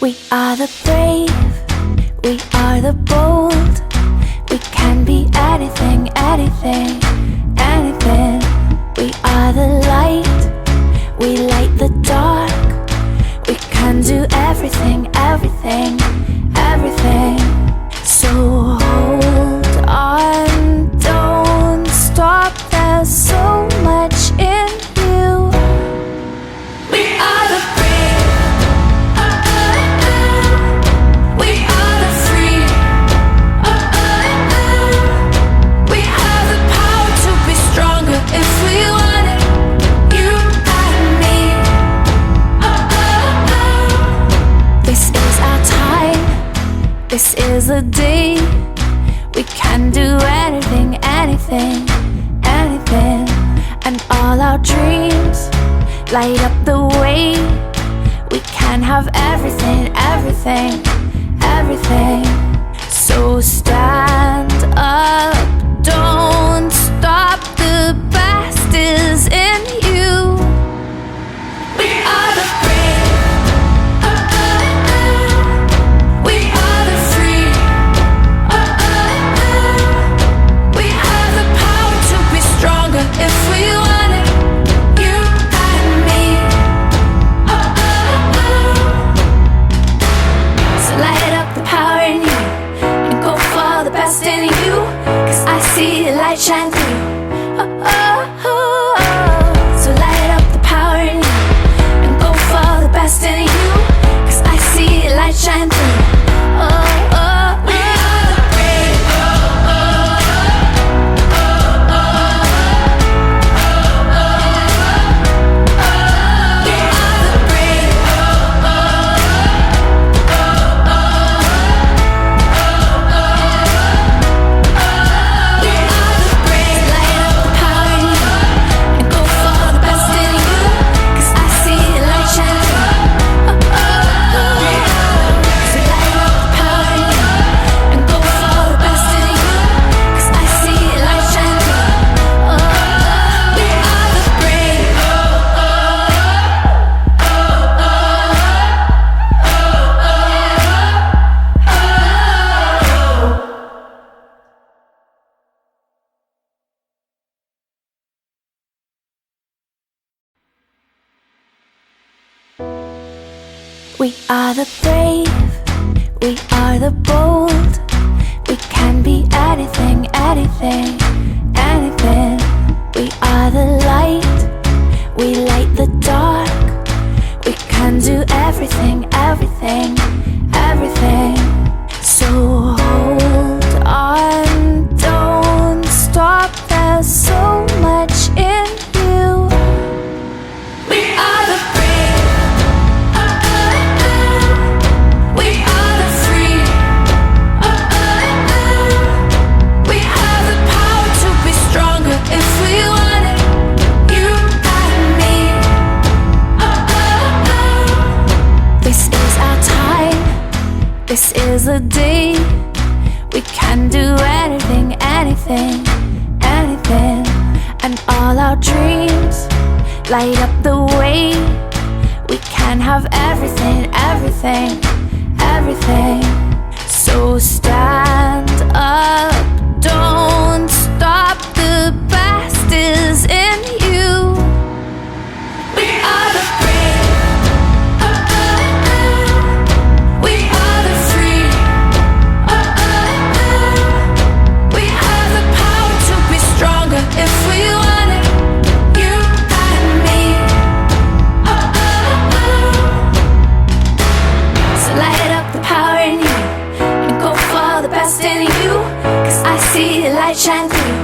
We are the brave, we are the bold. We can be anything, anything, anything. We are the light, we light the dark. We can do everything, everything, everything. So hold on, don't stop, there's so much in you. We are the brave, we are the free, we have the power to be stronger if we want it, you and me. This is our time, this is the day. We can do anything, anything, anything. And all our dreams light up the way. We can have everything, everything, everything. So stand up, don't stop, the best is in you. We are the brave, we are the free, we have the power to be stronger if we want it, you and me. So light up the power in you and go for the best in you, 'cause I see the light shine through. So light up the power in you and go for the best in you, 'cause I see the light shine through. We are the brave, we are the brave, we are the brave. Light up the power in you and go for the best in you, 'cause I see the light shine through. So light up the power in you and go for the best in you, 'cause I see the light shine through. We are the brave. We are the brave, we are the bold. We can be anything, anything, anything. We are the light, we light the dark. We can do everything, everything, everything. So hold on, don't stop, there's so much in you. We are the brave, we are the free, we have the power to be stronger if we want it, you and me. This is our time, this is the day. We can do anything, anything, anything. And all our dreams light up the way. We can have everything, everything, everything. So stand up, don't stop, the best is in you. We are the brave, we are the free, we have the power to be stronger if we want it, you and me. So light up the power in you and go for the best in you, 'cause I see the light shine through.